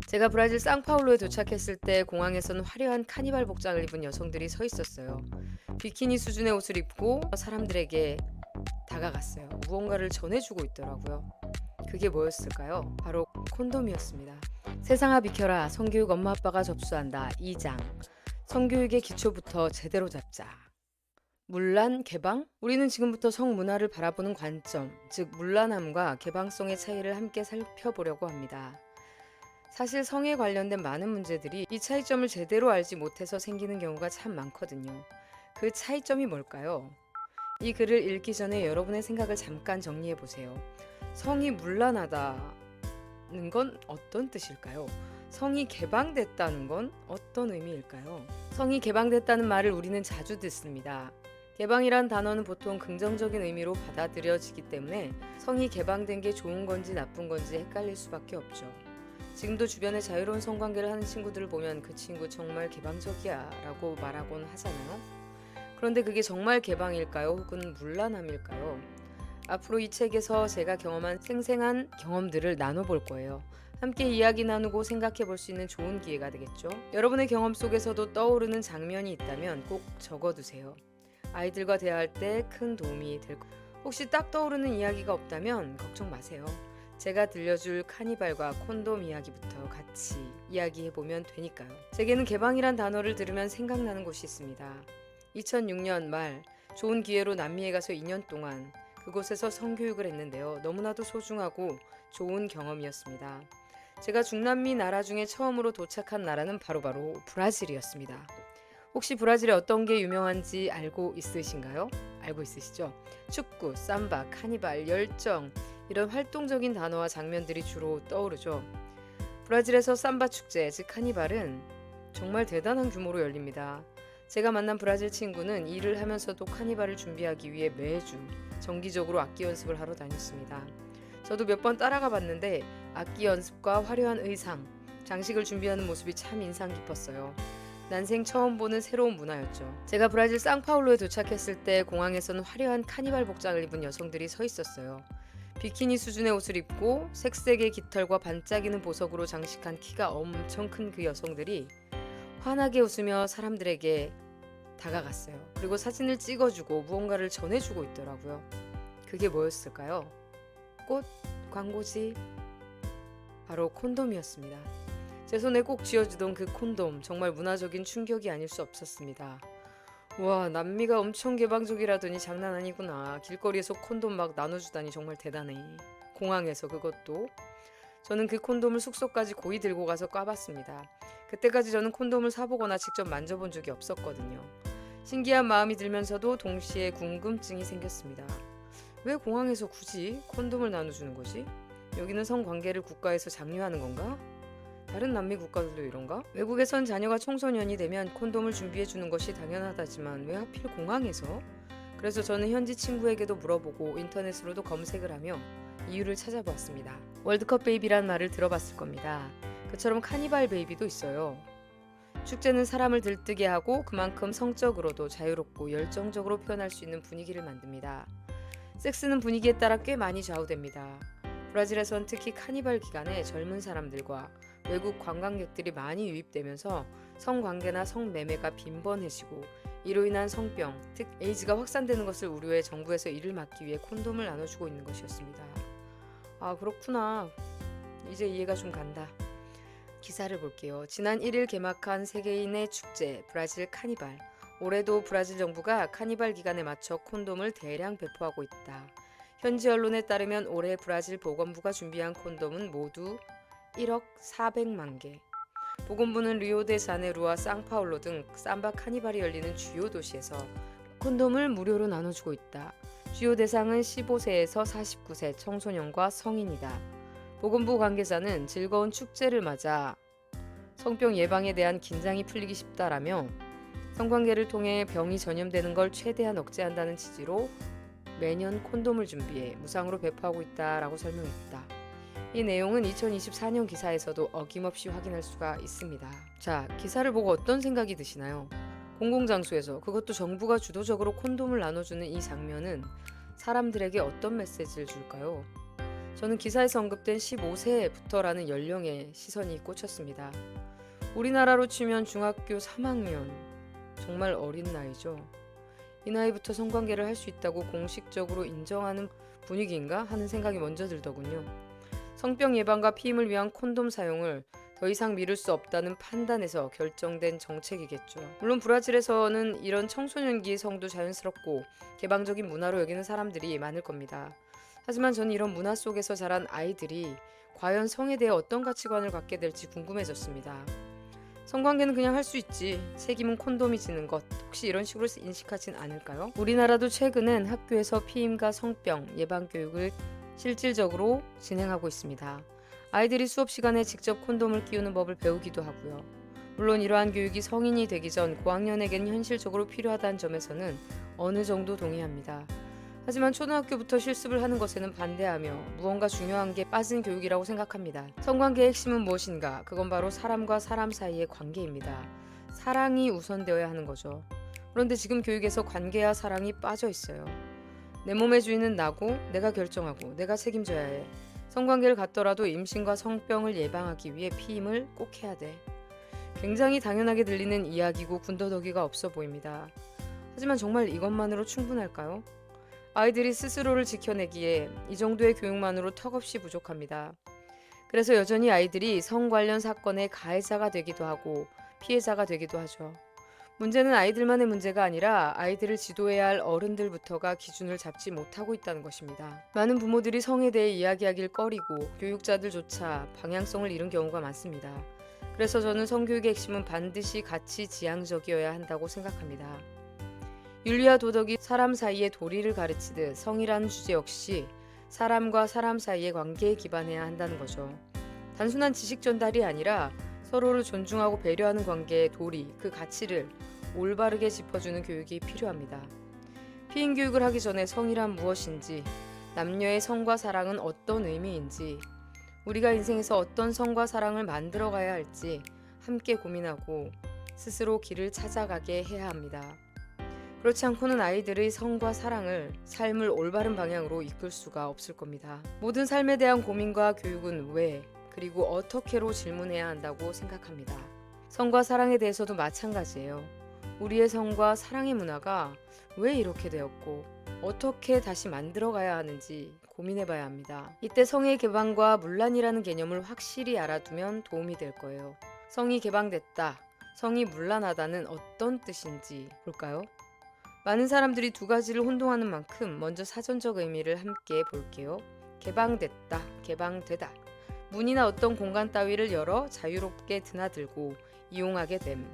제가 브라질 상파울루에 도착했을 때 공항에서는 화려한 카니발 복장을 입은 여성들이 서 있었어요. 비키니 수준의 옷을 입고 사람들에게 다가갔어요. 무언가를 전해주고 있더라고요. 그게 뭐였을까요? 바로 콘돔이었습니다. 세상아 비켜라. 성교육 엄마 아빠가 접수한다. 2장. 성교육의 기초부터 제대로 잡자. 문란, 개방? 우리는 지금부터 성문화를 바라보는 관점, 즉 문란함과 개방성의 차이를 함께 살펴보려고 합니다. 사실 성에 관련된 많은 문제들이 이 차이점을 제대로 알지 못해서 생기는 경우가 참 많거든요. 그 차이점이 뭘까요? 이 글을 읽기 전에 여러분의 생각을 잠깐 정리해 보세요. 성이 문란하다는 건 어떤 뜻일까요? 성이 개방됐다는 건 어떤 의미일까요? 성이 개방됐다는 말을 우리는 자주 듣습니다. 개방이란 단어는 보통 긍정적인 의미로 받아들여지기 때문에 성이 개방된 게 좋은 건지 나쁜 건지 헷갈릴 수밖에 없죠. 지금도 주변에 자유로운 성관계를 하는 친구들을 보면 그 친구 정말 개방적이야 라고 말하곤 하잖아요. 그런데 그게 정말 개방일까요? 혹은 문란함일까요? 앞으로 이 책에서 제가 경험한 생생한 경험들을 나눠볼 거예요. 함께 이야기 나누고 생각해 볼 수 있는 좋은 기회가 되겠죠. 여러분의 경험 속에서도 떠오르는 장면이 있다면 꼭 적어두세요. 아이들과 대화할 때 큰 도움이 될 거예요. 혹시 딱 떠오르는 이야기가 없다면 걱정 마세요. 제가 들려줄 카니발과 콘돔 이야기부터 같이 이야기해보면 되니까요. 제게는 개방이란 단어를 들으면 생각나는 곳이 있습니다. 2006년 말 좋은 기회로 남미에 가서 2년 동안 그곳에서 성교육을 했는데요. 너무나도 소중하고 좋은 경험이었습니다. 제가 중남미 나라 중에 처음으로 도착한 나라는 바로 브라질이었습니다. 혹시 브라질에 어떤 게 유명한지 알고 있으신가요? 알고 있으시죠? 축구, 삼바, 카니발, 열정 이런 활동적인 단어와 장면들이 주로 떠오르죠. 브라질에서 삼바 축제, 즉 카니발은 정말 대단한 규모로 열립니다. 제가 만난 브라질 친구는 일을 하면서도 카니발을 준비하기 위해 매주 정기적으로 악기 연습을 하러 다녔습니다. 저도 몇 번 따라가 봤는데 악기 연습과 화려한 의상, 장식을 준비하는 모습이 참 인상 깊었어요. 난생 처음 보는 새로운 문화였죠. 제가 브라질 상파울루에 도착했을 때 공항에서는 화려한 카니발 복장을 입은 여성들이 서 있었어요. 비키니 수준의 옷을 입고 색색의 깃털과 반짝이는 보석으로 장식한 키가 엄청 큰 그 여성들이 환하게 웃으며 사람들에게 다가갔어요. 그리고 사진을 찍어주고 무언가를 전해주고 있더라고요. 그게 뭐였을까요? 꽃, 광고지, 바로 콘돔이었습니다. 제 손에 꼭 쥐어주던 그 콘돔, 정말 문화적인 충격이 아닐 수 없었습니다. 와, 남미가 엄청 개방적이라더니 장난 아니구나. 길거리에서 콘돔 막 나눠주다니 정말 대단해. 공항에서 그것도. 저는 그 콘돔을 숙소까지 고이 들고 가서 꽈봤습니다. 그때까지 저는 콘돔을 사보거나 직접 만져본 적이 없었거든요. 신기한 마음이 들면서도 동시에 궁금증이 생겼습니다. 왜 공항에서 굳이 콘돔을 나눠주는 거지? 여기는 성관계를 국가에서 장려하는 건가? 다른 남미 국가들도 이런가? 외국에선 자녀가 청소년이 되면 콘돔을 준비해 주는 것이 당연하다지만 왜 하필 공항에서? 그래서 저는 현지 친구에게도 물어보고 인터넷으로도 검색을 하며 이유를 찾아보았습니다. 월드컵 베이비란 말을 들어봤을 겁니다. 그처럼 카니발 베이비도 있어요. 축제는 사람을 들뜨게 하고 그만큼 성적으로도 자유롭고 열정적으로 표현할 수 있는 분위기를 만듭니다. 섹스는 분위기에 따라 꽤 많이 좌우됩니다. 브라질에선 특히 카니발 기간에 젊은 사람들과 외국 관광객들이 많이 유입되면서 성관계나 성매매가 빈번해지고 이로 인한 성병, 즉 에이즈가 확산되는 것을 우려해 정부에서 이를 막기 위해 콘돔을 나눠주고 있는 것이었습니다. 아, 그렇구나. 이제 이해가 좀 간다. 기사를 볼게요. 지난 1일 개막한 세계인의 축제 브라질 카니발. 올해도 브라질 정부가 카니발 기간에 맞춰 콘돔을 대량 배포하고 있다. 현지 언론에 따르면 올해 브라질 보건부가 준비한 콘돔은 모두 1억 400만 개. 보건부는 리오데자네루와 상파울로 등 삼바 카니발이 열리는 주요 도시에서 콘돔을 무료로 나눠주고 있다. 주요 대상은 15세에서 49세 청소년과 성인이다. 보건부 관계자는 즐거운 축제를 맞아 성병 예방에 대한 긴장이 풀리기 쉽다라며 성관계를 통해 병이 전염되는 걸 최대한 억제한다는 취지로 매년 콘돔을 준비해 무상으로 배포하고 있다라고 설명했다. 이 내용은 2024년 기사에서도 어김없이 확인할 수가 있습니다. 자, 기사를 보고 어떤 생각이 드시나요? 공공장소에서, 그것도 정부가 주도적으로 콘돔을 나눠주는 이 장면은 사람들에게 어떤 메시지를 줄까요? 저는 기사에서 언급된 15세부터라는 연령에 시선이 꽂혔습니다. 우리나라로 치면 중학교 3학년, 정말 어린 나이죠. 이 나이부터 성관계를 할 수 있다고 공식적으로 인정하는 분위기인가 하는 생각이 먼저 들더군요. 성병 예방과 피임을 위한 콘돔 사용을 더 이상 미룰 수 없다는 판단에서 결정된 정책이겠죠. 물론 브라질에서는 이런 청소년기의 성도 자연스럽고 개방적인 문화로 여기는 사람들이 많을 겁니다. 하지만 저는 이런 문화 속에서 자란 아이들이 과연 성에 대해 어떤 가치관을 갖게 될지 궁금해졌습니다. 성관계는 그냥 할 수 있지. 책임은 콘돔이 지는 것. 혹시 이런 식으로 인식하진 않을까요? 우리나라도 최근엔 학교에서 피임과 성병 예방 교육을 실질적으로 진행하고 있습니다. 아이들이 수업 시간에 직접 콘돔을 끼우는 법을 배우기도 하고요. 물론 이러한 교육이 성인이 되기 전 고학년에게는 현실적으로 필요하다는 점에서는 어느 정도 동의합니다. 하지만 초등학교부터 실습을 하는 것에는 반대하며 무언가 중요한 게 빠진 교육이라고 생각합니다. 성관계의 핵심은 무엇인가? 그건 바로 사람과 사람 사이의 관계입니다. 사랑이 우선되어야 하는 거죠. 그런데 지금 교육에서 관계와 사랑이 빠져 있어요. 내 몸의 주인은 나고 내가 결정하고 내가 책임져야 해. 성관계를 갖더라도 임신과 성병을 예방하기 위해 피임을 꼭 해야 돼. 굉장히 당연하게 들리는 이야기고 군더더기가 없어 보입니다. 하지만 정말 이것만으로 충분할까요? 아이들이 스스로를 지켜내기에 이 정도의 교육만으로 턱없이 부족합니다. 그래서 여전히 아이들이 성 관련 사건의 가해자가 되기도 하고 피해자가 되기도 하죠. 문제는 아이들만의 문제가 아니라 아이들을 지도해야 할 어른들부터가 기준을 잡지 못하고 있다는 것입니다. 많은 부모들이 성에 대해 이야기하길 꺼리고 교육자들조차 방향성을 잃은 경우가 많습니다. 그래서 저는 성교육의 핵심은 반드시 가치 지향적이어야 한다고 생각합니다. 윤리와 도덕이 사람 사이의 도리를 가르치듯 성이라는 주제 역시 사람과 사람 사이의 관계에 기반해야 한다는 거죠. 단순한 지식 전달이 아니라 서로를 존중하고 배려하는 관계의 도리, 그 가치를 올바르게 짚어주는 교육이 필요합니다. 피임 교육을 하기 전에 성이란 무엇인지, 남녀의 성과 사랑은 어떤 의미인지, 우리가 인생에서 어떤 성과 사랑을 만들어가야 할지 함께 고민하고 스스로 길을 찾아가게 해야 합니다. 그렇지 않고는 아이들의 성과 사랑을 삶을 올바른 방향으로 이끌 수가 없을 겁니다. 모든 삶에 대한 고민과 교육은 왜, 그리고 어떻게로 질문해야 한다고 생각합니다. 성과 사랑에 대해서도 마찬가지예요. 우리의 성과 사랑의 문화가 왜 이렇게 되었고 어떻게 다시 만들어가야 하는지 고민해봐야 합니다. 이때 성의 개방과 문란이라는 개념을 확실히 알아두면 도움이 될 거예요. 성이 개방됐다, 성이 문란하다는 어떤 뜻인지 볼까요? 많은 사람들이 두 가지를 혼동하는 만큼 먼저 사전적 의미를 함께 볼게요. 개방됐다, 개방되다. 문이나 어떤 공간 따위를 열어 자유롭게 드나들고 이용하게 됨.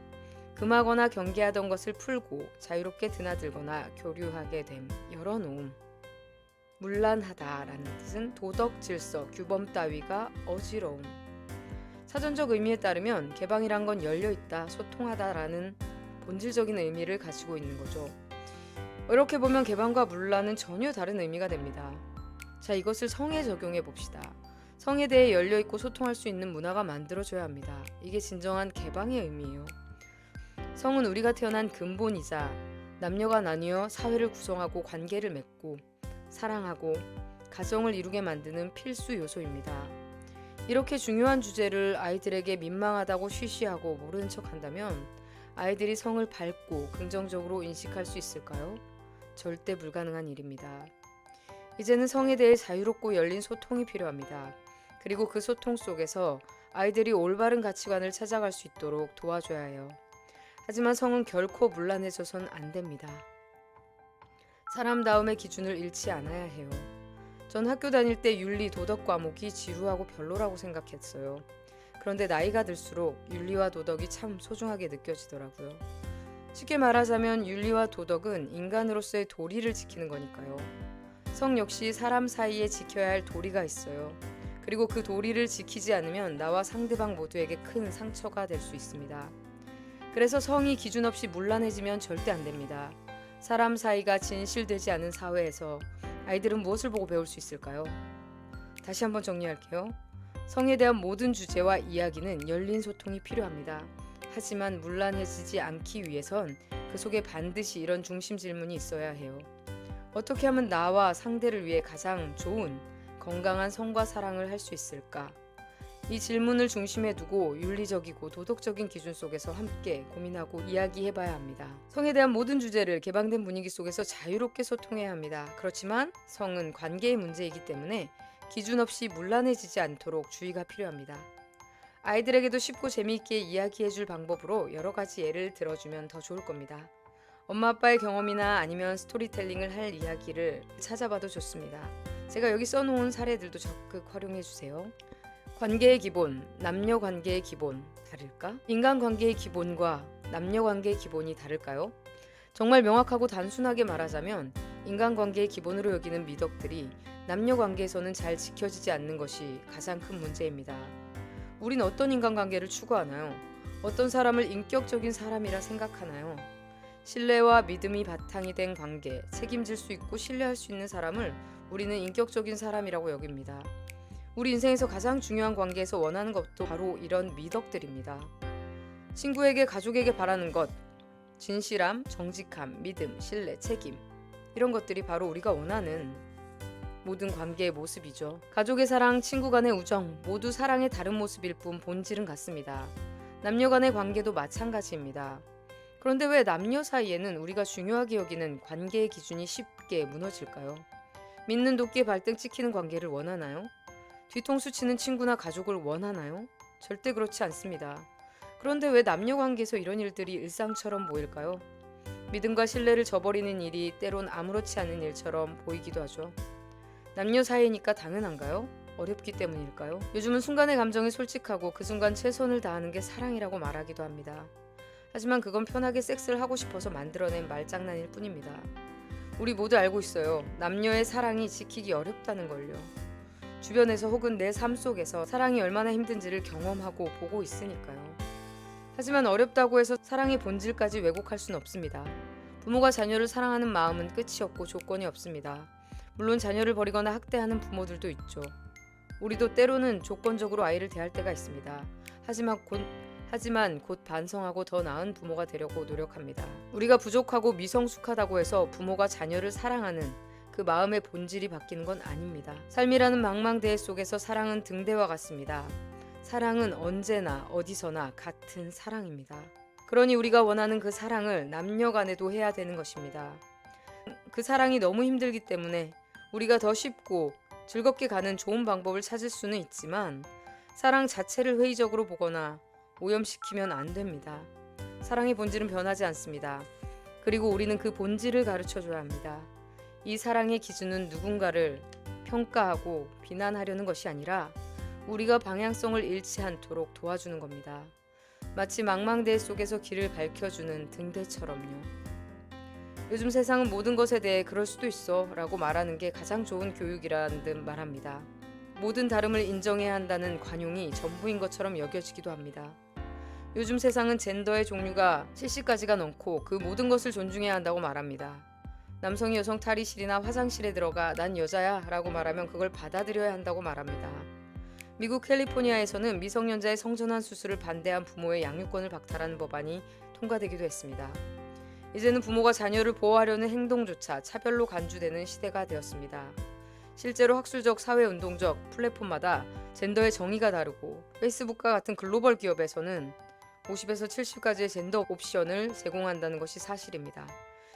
금하거나 경계하던 것을 풀고 자유롭게 드나들거나 교류하게 됨. 열어놓음. 문란하다라는 뜻은 도덕, 질서, 규범 따위가 어지러움. 사전적 의미에 따르면 개방이란 건 열려있다, 소통하다라는 본질적인 의미를 가지고 있는 거죠. 이렇게 보면 개방과 문란은 전혀 다른 의미가 됩니다. 자, 이것을 성에 적용해 봅시다. 성에 대해 열려있고 소통할 수 있는 문화가 만들어져야 합니다. 이게 진정한 개방의 의미예요. 성은 우리가 태어난 근본이자 남녀가 나뉘어 사회를 구성하고 관계를 맺고 사랑하고 가정을 이루게 만드는 필수 요소입니다. 이렇게 중요한 주제를 아이들에게 민망하다고 쉬쉬하고 모르는 척한다면 아이들이 성을 밝고 긍정적으로 인식할 수 있을까요? 절대 불가능한 일입니다. 이제는 성에 대해 자유롭고 열린 소통이 필요합니다. 그리고 그 소통 속에서 아이들이 올바른 가치관을 찾아갈 수 있도록 도와줘야 해요. 하지만 성은 결코 문란해져선 안 됩니다. 사람다움의 기준을 잃지 않아야 해요. 전 학교 다닐 때 윤리, 도덕 과목이 지루하고 별로라고 생각했어요. 그런데 나이가 들수록 윤리와 도덕이 참 소중하게 느껴지더라고요. 쉽게 말하자면 윤리와 도덕은 인간으로서의 도리를 지키는 거니까요. 성 역시 사람 사이에 지켜야 할 도리가 있어요. 그리고 그 도리를 지키지 않으면 나와 상대방 모두에게 큰 상처가 될 수 있습니다. 그래서 성이 기준 없이 문란해지면 절대 안 됩니다. 사람 사이가 진실되지 않은 사회에서 아이들은 무엇을 보고 배울 수 있을까요? 다시 한번 정리할게요. 성에 대한 모든 주제와 이야기는 열린 소통이 필요합니다. 하지만 문란해지지 않기 위해선 그 속에 반드시 이런 중심 질문이 있어야 해요. 어떻게 하면 나와 상대를 위해 가장 좋은, 건강한 성과 사랑을 할 수 있을까? 이 질문을 중심에 두고 윤리적이고 도덕적인 기준 속에서 함께 고민하고 이야기해봐야 합니다. 성에 대한 모든 주제를 개방된 분위기 속에서 자유롭게 소통해야 합니다. 그렇지만 성은 관계의 문제이기 때문에 기준 없이 문란해지지 않도록 주의가 필요합니다. 아이들에게도 쉽고 재미있게 이야기해줄 방법으로 여러 가지 예를 들어주면 더 좋을 겁니다. 엄마 아빠의 경험이나 아니면 스토리텔링을 할 이야기를 찾아봐도 좋습니다. 제가 여기 써놓은 사례들도 적극 활용해주세요. 관계의 기본, 남녀 관계의 기본 다를까? 인간 관계의 기본과 남녀 관계의 기본이 다를까요? 정말 명확하고 단순하게 말하자면 인간 관계의 기본으로 여기는 미덕들이 남녀 관계에서는 잘 지켜지지 않는 것이 가장 큰 문제입니다. 우린 어떤 인간관계를 추구하나요? 어떤 사람을 인격적인 사람이라 생각하나요? 신뢰와 믿음이 바탕이 된 관계, 책임질 수 있고 신뢰할 수 있는 사람을 우리는 인격적인 사람이라고 여깁니다. 우리 인생에서 가장 중요한 관계에서 원하는 것도 바로 이런 미덕들입니다. 친구에게, 가족에게 바라는 것, 진실함, 정직함, 믿음, 신뢰, 책임, 이런 것들이 바로 우리가 원하는 모든 관계의 모습이죠. 가족의 사랑, 친구 간의 우정, 모두 사랑의 다른 모습일 뿐 본질은 같습니다. 남녀 간의 관계도 마찬가지입니다. 그런데 왜 남녀 사이에는 우리가 중요하게 여기는 관계의 기준이 쉽게 무너질까요? 믿는 도끼에 발등 찍히는 관계를 원하나요? 뒤통수 치는 친구나 가족을 원하나요? 절대 그렇지 않습니다. 그런데 왜 남녀 관계에서 이런 일들이 일상처럼 보일까요? 믿음과 신뢰를 저버리는 일이 때론 아무렇지 않은 일처럼 보이기도 하죠. 남녀 사이니까 당연한가요? 어렵기 때문일까요? 요즘은 순간의 감정에 솔직하고 그 순간 최선을 다하는 게 사랑이라고 말하기도 합니다. 하지만 그건 편하게 섹스를 하고 싶어서 만들어낸 말장난일 뿐입니다. 우리 모두 알고 있어요. 남녀의 사랑이 지키기 어렵다는 걸요. 주변에서 혹은 내 삶 속에서 사랑이 얼마나 힘든지를 경험하고 보고 있으니까요. 하지만 어렵다고 해서 사랑의 본질까지 왜곡할 수는 없습니다. 부모가 자녀를 사랑하는 마음은 끝이 없고 조건이 없습니다. 물론 자녀를 버리거나 학대하는 부모들도 있죠. 우리도 때로는 조건적으로 아이를 대할 때가 있습니다. 하지만 곧 반성하고 더 나은 부모가 되려고 노력합니다. 우리가 부족하고 미성숙하다고 해서 부모가 자녀를 사랑하는 그 마음의 본질이 바뀌는 건 아닙니다. 삶이라는 망망대해 속에서 사랑은 등대와 같습니다. 사랑은 언제나 어디서나 같은 사랑입니다. 그러니 우리가 원하는 그 사랑을 남녀 간에도 해야 되는 것입니다. 그 사랑이 너무 힘들기 때문에 우리가 더 쉽고 즐겁게 가는 좋은 방법을 찾을 수는 있지만 사랑 자체를 회의적으로 보거나 오염시키면 안 됩니다. 사랑의 본질은 변하지 않습니다. 그리고 우리는 그 본질을 가르쳐줘야 합니다. 이 사랑의 기준은 누군가를 평가하고 비난하려는 것이 아니라 우리가 방향성을 잃지 않도록 도와주는 겁니다. 마치 망망대해 속에서 길을 밝혀주는 등대처럼요. 요즘 세상은 모든 것에 대해 그럴 수도 있어 라고 말하는 게 가장 좋은 교육이라는 듯 말합니다. 모든 다름을 인정해야 한다는 관용이 전부인 것처럼 여겨지기도 합니다. 요즘 세상은 젠더의 종류가 70가지가 넘고 그 모든 것을 존중해야 한다고 말합니다. 남성이 여성 탈의실이나 화장실에 들어가 난 여자야 라고 말하면 그걸 받아들여야 한다고 말합니다. 미국 캘리포니아에서는 미성년자의 성전환 수술을 반대한 부모의 양육권을 박탈하는 법안이 통과되기도 했습니다. 이제는 부모가 자녀를 보호하려는 행동조차 차별로 간주되는 시대가 되었습니다. 실제로 학술적, 사회운동적 플랫폼마다 젠더의 정의가 다르고 페이스북과 같은 글로벌 기업에서는 50에서 70가지의 젠더 옵션을 제공한다는 것이 사실입니다.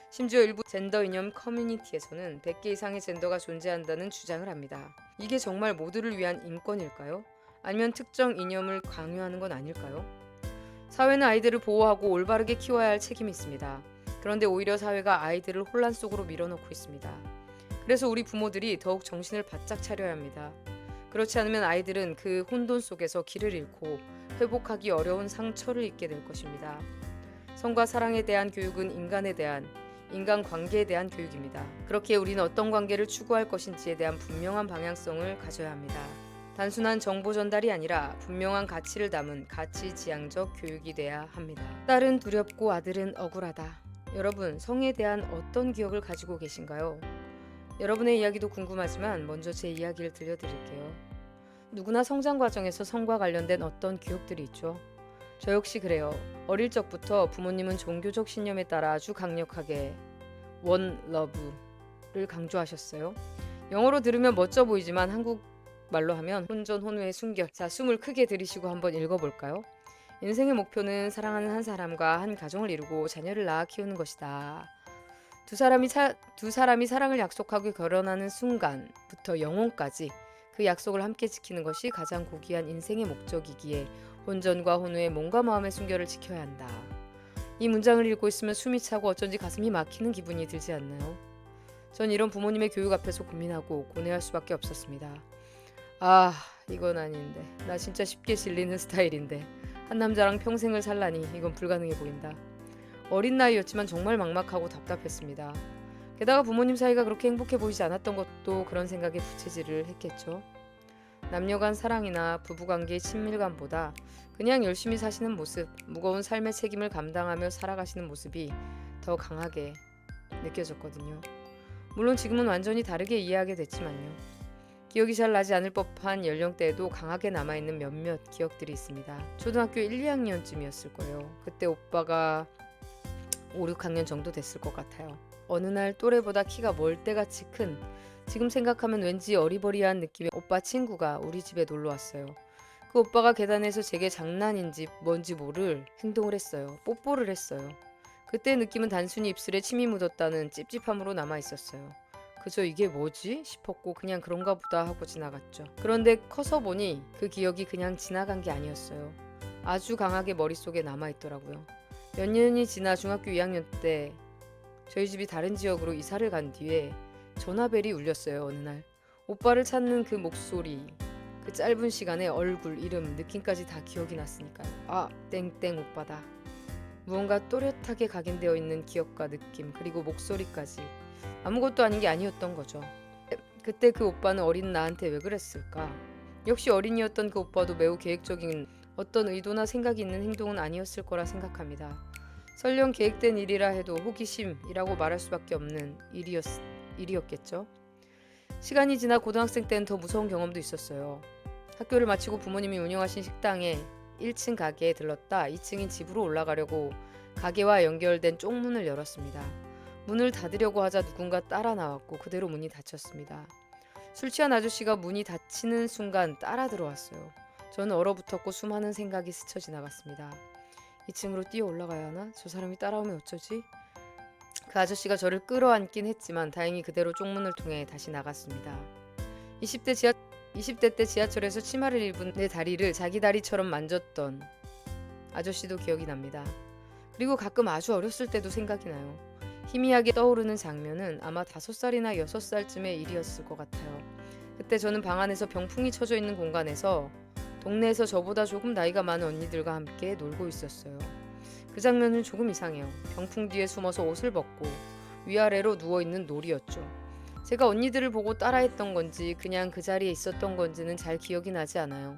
심지어 일부 젠더 이념 커뮤니티에서는 100개 이상의 젠더가 존재한다는 주장을 합니다. 이게 정말 모두를 위한 인권일까요? 아니면 특정 이념을 강요하는 건 아닐까요? 사회는 아이들을 보호하고 올바르게 키워야 할 책임이 있습니다. 그런데 오히려 사회가 아이들을 혼란 속으로 밀어넣고 있습니다. 그래서 우리 부모들이 더욱 정신을 바짝 차려야 합니다. 그렇지 않으면 아이들은 그 혼돈 속에서 길을 잃고 회복하기 어려운 상처를 입게 될 것입니다. 성과 사랑에 대한 교육은 인간관계에 대한 교육입니다. 그렇게 우리는 어떤 관계를 추구할 것인지에 대한 분명한 방향성을 가져야 합니다. 단순한 정보 전달이 아니라 분명한 가치를 담은 가치지향적 교육이 돼야 합니다. 딸은 두렵고 아들은 억울하다. 여러분, 성에 대한 어떤 기억을 가지고 계신가요? 여러분의 이야기도 궁금하지만 먼저 제 이야기를 들려드릴게요. 누구나 성장 과정에서 성과 관련된 어떤 기억들이 있죠. 저 역시 그래요. 어릴 적부터 부모님은 종교적 신념에 따라 아주 강력하게 원 러브를 강조하셨어요. 영어로 들으면 멋져 보이지만 한국말로 하면 혼전혼후의 순결. 자, 숨을 크게 들이쉬고 한번 읽어볼까요? 인생의 목표는 사랑하는 한 사람과 한 가정을 이루고 자녀를 낳아 키우는 것이다. 두 사람이 사랑을 약속하고 결혼하는 순간부터 영혼까지 그 약속을 함께 지키는 것이 가장 고귀한 인생의 목적이기에 혼전과 혼후의 몸과 마음의 순결을 지켜야 한다. 이 문장을 읽고 있으면 숨이 차고 어쩐지 가슴이 막히는 기분이 들지 않나요? 전 이런 부모님의 교육 앞에서 고민하고 고뇌할 수밖에 없었습니다. 아, 이건 아닌데. 나 진짜 쉽게 질리는 스타일인데. 한 남자랑 평생을 살라니 이건 불가능해 보인다. 어린 나이였지만 정말 막막하고 답답했습니다. 게다가 부모님 사이가 그렇게 행복해 보이지 않았던 것도 그런 생각에 부채질을 했겠죠. 남녀 간 사랑이나 부부관계의 친밀감보다 그냥 열심히 사시는 모습, 무거운 삶의 책임을 감당하며 살아가시는 모습이 더 강하게 느껴졌거든요. 물론 지금은 완전히 다르게 이해하게 됐지만요. 기억이 잘 나지 않을 법한 연령대에도 강하게 남아있는 몇몇 기억들이 있습니다. 초등학교 1, 2학년쯤이었을 거예요. 그때 오빠가 5, 6학년 정도 됐을 것 같아요. 어느 날 또래보다 키가 멀대같이 큰, 지금 생각하면 왠지 어리버리한 느낌의 오빠 친구가 우리 집에 놀러 왔어요. 그 오빠가 계단에서 제게 장난인지 뭔지 모를 행동을 했어요. 뽀뽀를 했어요. 그때 느낌은 단순히 입술에 침이 묻었다는 찝찝함으로 남아있었어요. 그저 이게 뭐지? 싶었고 그냥 그런가 보다 하고 지나갔죠. 그런데 커서 보니 그 기억이 그냥 지나간 게 아니었어요. 아주 강하게 머릿속에 남아있더라고요. 몇 년이 지나 중학교 2학년 때 저희 집이 다른 지역으로 이사를 간 뒤에 전화벨이 울렸어요. 어느 날 오빠를 찾는 그 목소리, 그 짧은 시간에 얼굴, 이름, 느낌까지 다 기억이 났으니까요. 아, 땡땡 오빠다. 무언가 또렷하게 각인되어 있는 기억과 느낌, 그리고 목소리까지 아무것도 아닌 게 아니었던 거죠. 그때 그 오빠는 어린 나한테 왜 그랬을까? 역시 어린이였던 그 오빠도 매우 계획적인 어떤 의도나 생각이 있는 행동은 아니었을 거라 생각합니다. 설령 계획된 일이라 해도 호기심이라고 말할 수밖에 없는 일이었겠죠. 시간이 지나 고등학생 때는 더 무서운 경험도 있었어요. 학교를 마치고 부모님이 운영하신 식당에 1층 가게에 들렀다 2층인 집으로 올라가려고 가게와 연결된 쪽문을 열었습니다. 문을 닫으려고 하자 누군가 따라 나왔고 그대로 문이 닫혔습니다. 술 취한 아저씨가 문이 닫히는 순간 따라 들어왔어요. 저는 얼어붙었고 수많은 생각이 스쳐 지나갔습니다. 2층으로 뛰어 올라가야 하나? 저 사람이 따라오면 어쩌지? 그 아저씨가 저를 끌어안긴 했지만 다행히 그대로 쪽문을 통해 다시 나갔습니다. 20대 때 지하철에서 치마를 입은 내 다리를 자기 다리처럼 만졌던 아저씨도 기억이 납니다. 그리고 가끔 아주 어렸을 때도 생각이 나요. 희미하게 떠오르는 장면은 아마 5살이나 6살쯤의 일이었을 것 같아요. 그때 저는 방 안에서 병풍이 쳐져 있는 공간에서 동네에서 저보다 조금 나이가 많은 언니들과 함께 놀고 있었어요. 그 장면은 조금 이상해요. 병풍 뒤에 숨어서 옷을 벗고 위아래로 누워있는 놀이였죠. 제가 언니들을 보고 따라했던 건지 그냥 그 자리에 있었던 건지는 잘 기억이 나지 않아요.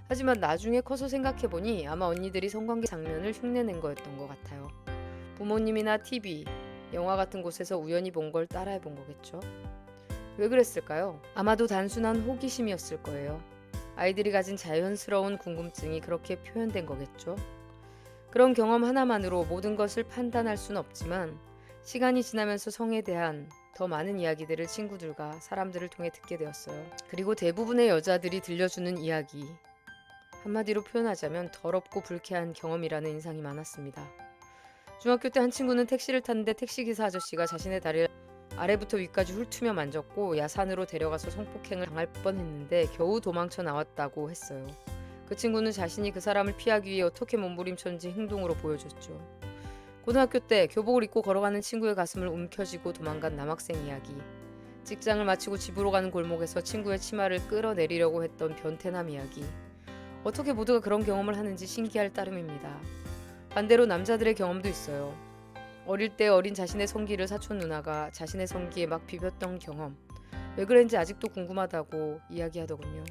하지만 나중에 커서 생각해보니 아마 언니들이 성관계 장면을 흉내낸 거였던 것 같아요. 부모님이나 TV, 영화 같은 곳에서 우연히 본 걸 따라해본 거겠죠. 왜 그랬을까요? 아마도 단순한 호기심이었을 거예요. 아이들이 가진 자연스러운 궁금증이 그렇게 표현된 거겠죠. 그런 경험 하나만으로 모든 것을 판단할 수는 없지만 시간이 지나면서 성에 대한 더 많은 이야기들을 친구들과 사람들을 통해 듣게 되었어요. 그리고 대부분의 여자들이 들려주는 이야기, 한마디로 표현하자면 더럽고 불쾌한 경험이라는 인상이 많았습니다. 중학교 때 한 친구는 택시를 탔는데 택시기사 아저씨가 자신의 다리를 아래부터 위까지 훑으며 만졌고 야산으로 데려가서 성폭행을 당할 뻔했는데 겨우 도망쳐 나왔다고 했어요. 그 친구는 자신이 그 사람을 피하기 위해 어떻게 몸부림쳤는지 행동으로 보여줬죠. 고등학교 때 교복을 입고 걸어가는 친구의 가슴을 움켜쥐고 도망간 남학생 이야기, 직장을 마치고 집으로 가는 골목에서 친구의 치마를 끌어내리려고 했던 변태남 이야기, 어떻게 모두가 그런 경험을 하는지 신기할 따름입니다. 반대로 남자들의 경험도 있어요. 어릴 때 어린 자신의 성기를 사촌 누나가 자신의 성기에 막 비볐던 경험, 왜 그랬는지 아직도 궁금하다고 이야기하더군요.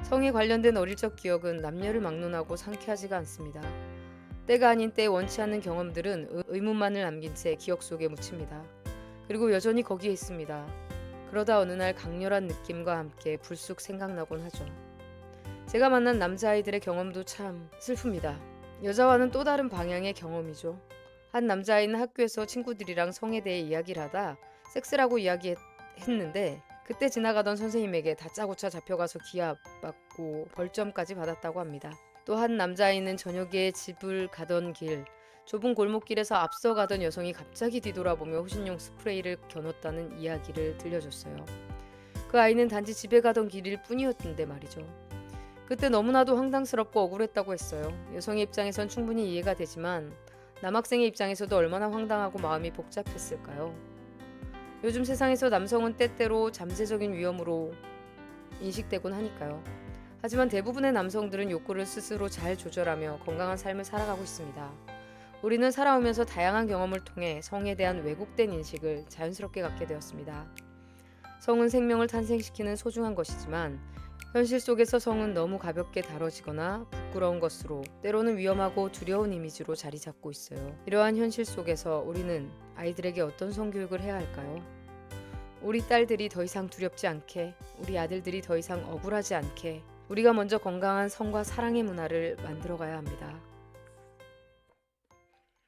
성에 관련된 어릴 적 기억은 남녀를 막론하고 상쾌하지가 않습니다. 때가 아닌 때에 원치 않는 경험들은 의문만을 남긴 채 기억 속에 묻힙니다. 그리고 여전히 거기에 있습니다. 그러다 어느 날 강렬한 느낌과 함께 불쑥 생각나곤 하죠. 제가 만난 남자아이들의 경험도 참 슬픕니다. 여자와는 또 다른 방향의 경험이죠. 한 남자아이는 학교에서 친구들이랑 성에 대해 이야기를 하다 섹스라고 이야기했는데 그때 지나가던 선생님에게 다짜고짜 잡혀가서 기합받고 벌점까지 받았다고 합니다. 또 한 남자아이는 저녁에 집을 가던 길, 좁은 골목길에서 앞서가던 여성이 갑자기 뒤돌아보며 호신용 스프레이를 겨눴다는 이야기를 들려줬어요. 그 아이는 단지 집에 가던 길일 뿐이었는데 말이죠. 그때 너무나도 황당스럽고 억울했다고 했어요. 여성의 입장에선 충분히 이해가 되지만 남학생의 입장에서도 얼마나 황당하고 마음이 복잡했을까요? 요즘 세상에서 남성은 때때로 잠재적인 위험으로 인식되곤 하니까요. 하지만 대부분의 남성들은 욕구를 스스로 잘 조절하며 건강한 삶을 살아가고 있습니다. 우리는 살아오면서 다양한 경험을 통해 성에 대한 왜곡된 인식을 자연스럽게 갖게 되었습니다. 성은 생명을 탄생시키는 소중한 것이지만 현실 속에서 성은 너무 가볍게 다뤄지거나 부끄러운 것으로 때로는 위험하고 두려운 이미지로 자리 잡고 있어요. 이러한 현실 속에서 우리는 아이들에게 어떤 성교육을 해야 할까요? 우리 딸들이 더 이상 두렵지 않게, 우리 아들들이 더 이상 억울하지 않게 우리가 먼저 건강한 성과 사랑의 문화를 만들어가야 합니다.